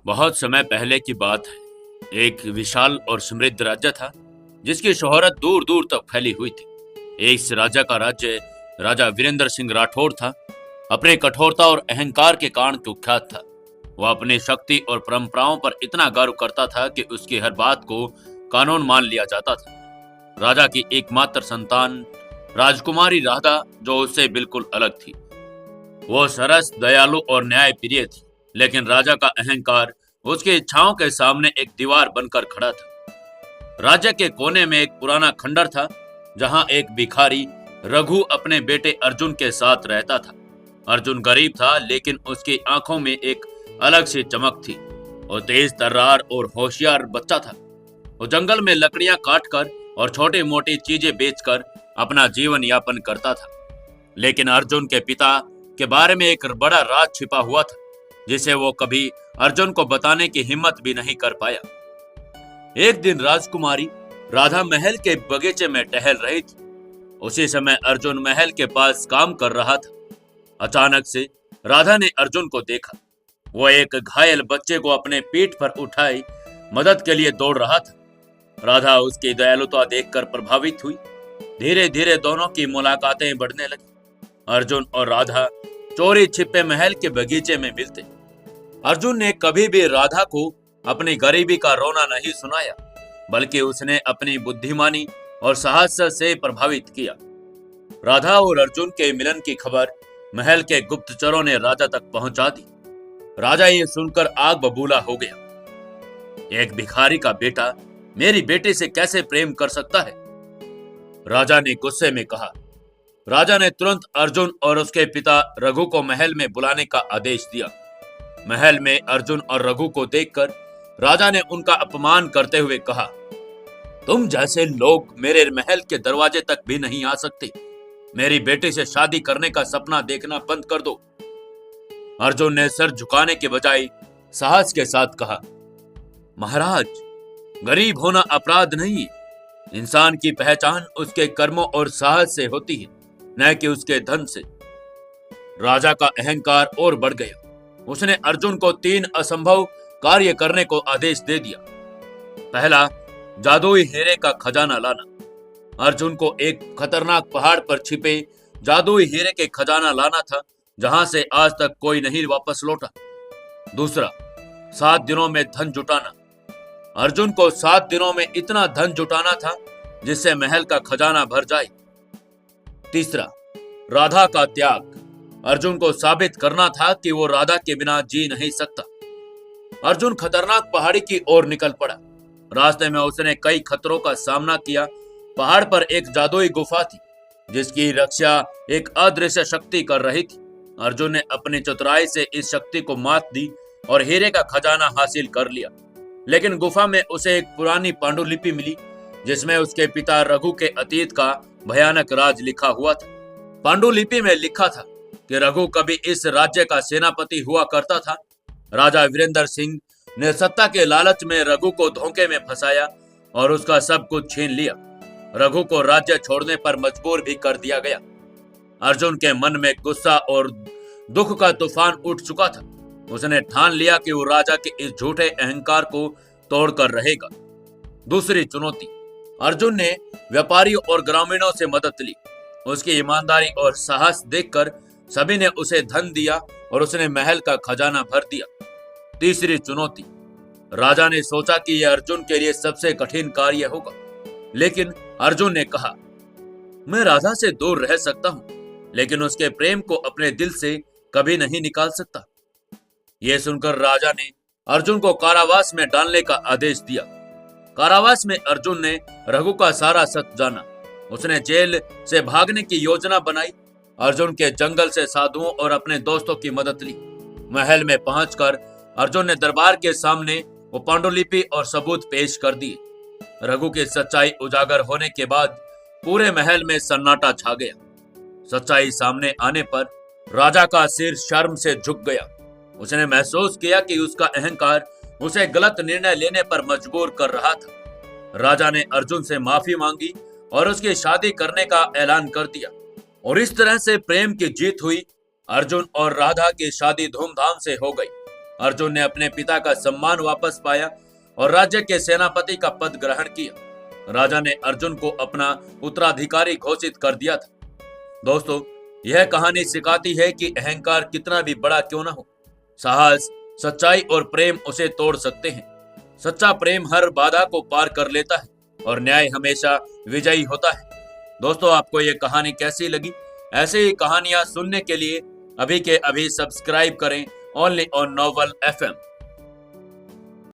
बहुत समय पहले की बात है। एक विशाल और समृद्ध राज्य था जिसकी शोहरत दूर दूर तक फैली हुई थी। इस राजा का राज्य राजा वीरेंद्र सिंह राठौर था। अपने कठोरता और अहंकार के कारण कुख्यात था। वह अपनी शक्ति और परंपराओं पर इतना गर्व करता था कि उसकी हर बात को कानून मान लिया जाता था। राजा की एकमात्र संतान राजकुमारी राधा जो उससे बिल्कुल अलग थी। वो सरस, दयालु और न्यायप्रिय थी, लेकिन राजा का अहंकार उसकी इच्छाओं के सामने एक दीवार बनकर खड़ा था। राज्य के कोने में एक पुराना खंडर था जहां एक भिखारी रघु अपने बेटे अर्जुन के साथ रहता था। अर्जुन गरीब था, लेकिन उसकी आंखों में एक अलग सी चमक थी। वो तेज तर्रार और होशियार बच्चा था। वो जंगल में लकड़ियां काटकर और छोटी मोटी चीजें बेचकर अपना जीवन यापन करता था। लेकिन अर्जुन के पिता के बारे में एक बड़ा राज छिपा हुआ था जिसे वो कभी अर्जुन को बताने की हिम्मत भी नहीं कर पाया। एक दिन राजकुमारी राधा महल के बगीचे में टहल रही थी। उसी समय अर्जुन महल के पास काम कर रहा था। अचानक से राधा ने अर्जुन को देखा। वो एक घायल बच्चे को अपने पीठ पर उठाए मदद के लिए दौड़ रहा था। राधा उसकी दयालुता देखकर प्रभावित हुई। धीरे धीरे दोनों की मुलाकातें बढ़ने लगी। अर्जुन और राधा चोरी छिपे महल के बगीचे में मिलते। अर्जुन ने कभी भी राधा को अपनी गरीबी का रोना नहीं सुनाया, बल्कि उसने अपनी बुद्धिमानी और साहस से प्रभावित किया। राधा और अर्जुन के मिलन की खबर महल के गुप्तचरों ने राजा तक पहुंचा दी। राजा ये सुनकर आग बबूला हो गया। एक भिखारी का बेटा मेरी बेटी से कैसे प्रेम कर सकता है? राजा ने गुस्से में कहा। राजा ने तुरंत अर्जुन और उसके पिता रघु को महल में बुलाने का आदेश दिया। महल में अर्जुन और रघु को देखकर राजा ने उनका अपमान करते हुए कहा, तुम जैसे लोग मेरे महल के दरवाजे तक भी नहीं आ सकते। मेरी बेटी से शादी करने का सपना देखना बंद कर दो। अर्जुन ने सर झुकाने के बजाय साहस के साथ कहा, महाराज, गरीब होना अपराध नहीं है। इंसान की पहचान उसके कर्मों और साहस से होती है, न कि उसके धन से। राजा का अहंकार और बढ़ गया। उसने अर्जुन को 3 असंभव कार्य करने को आदेश दे दिया। पहला, जादुई हीरे का खजाना लाना। अर्जुन को एक खतरनाक पहाड़ पर छिपे जादुई हीरे के खजाना लाना था, जहां से आज तक कोई नहीं वापस लौटा। दूसरा, 7 दिनों में धन जुटाना। अर्जुन को 7 दिनों में इतना धन जुटाना था जिससे महल का खजाना भर जाए। तीसरा, राधा का त्याग। अर्जुन को साबित करना था कि वो राधा के बिना जी नहीं सकता। अर्जुन खतरनाक पहाड़ी की ओर निकल पड़ा। रास्ते में उसने कई खतरों का सामना किया। पहाड़ पर एक जादुई गुफा थी जिसकी रक्षा एक अदृश्य शक्ति कर रही थी। अर्जुन ने अपनी चतुराई से इस शक्ति को मात दी और हीरे का खजाना हासिल कर लिया। लेकिन गुफा में उसे एक पुरानी पांडुलिपि मिली जिसमें उसके पिता रघु के अतीत का भयानक राज लिखा हुआ था। पांडुलिपि में लिखा था कि रघु कभी इस राज्य का सेनापति हुआ करता था। राजा वीरेंद्र सिंह ने सत्ता के लालच में रघु को धोखे में फंसाया और उसका सब कुछ छीन लिया। रघु को राज्य छोड़ने पर मजबूर भी कर दिया गया। अर्जुन के मन में गुस्सा और दुख का तूफान उठ चुका था। उसने ठान लिया कि वो राजा के इस झूठे अहंकार को तोड़कर रहेगा। दूसरी चुनौती, अर्जुन ने व्यापारियों और ग्रामीणों से मदद ली। उसकी ईमानदारी और साहस देखकर सभी ने उसे धन दिया और उसने महल का खजाना भर दिया। तीसरी चुनौती, राजा ने सोचा कि यह अर्जुन के लिए सबसे कठिन कार्य होगा, लेकिन अर्जुन ने कहा, मैं राधा से दूर रह सकता हूं, लेकिन उसके प्रेम को अपने दिल से कभी नहीं निकाल सकता। यह सुनकर राजा ने अर्जुन को कारावास में डालने का आदेश दिया। कारावास में अर्जुन ने रघु का सारा सच जाना। उसने जेल से भागने की योजना बनाई। अर्जुन के जंगल से साधुओं और अपने दोस्तों की मदद ली। महल में पहुंचकर अर्जुन ने दरबार के सामने वो पांडुलिपि और सबूत पेश कर दिए। रघु की सच्चाई उजागर होने के बाद पूरे महल में सन्नाटा छा गया। सच्चाई सामने आने पर राजा का सिर शर्म से झुक गया। उसने महसूस किया कि उसका अहंकार उसे गलत निर्णय लेने पर मजबूर कर रहा था। राजा ने अर्जुन से माफी मांगी और उसकी शादी करने का ऐलान कर दिया और इस तरह से प्रेम की जीत हुई। अर्जुन और राधा की शादी धूमधाम से हो गई। अर्जुन ने अपने पिता का सम्मान वापस पाया और राज्य के सेनापति का पद ग्रहण किया। राजा ने अर्जुन को अपना उत्तराधिकारी घोषित कर दिया था। दोस्तों, यह कहानी सिखाती है कि अहंकार कितना भी बड़ा क्यों ना हो, साहस, सच्चाई और प्रेम उसे तोड़ सकते हैं। सच्चा प्रेम हर बाधा को पार कर लेता है और न्याय हमेशा विजयी होता है। दोस्तों, आपको यह कहानी कैसी लगी? ऐसे ही कहानियां सुनने के लिए अभी के अभी सब्सक्राइब करें ओनली ऑन नॉवल FM।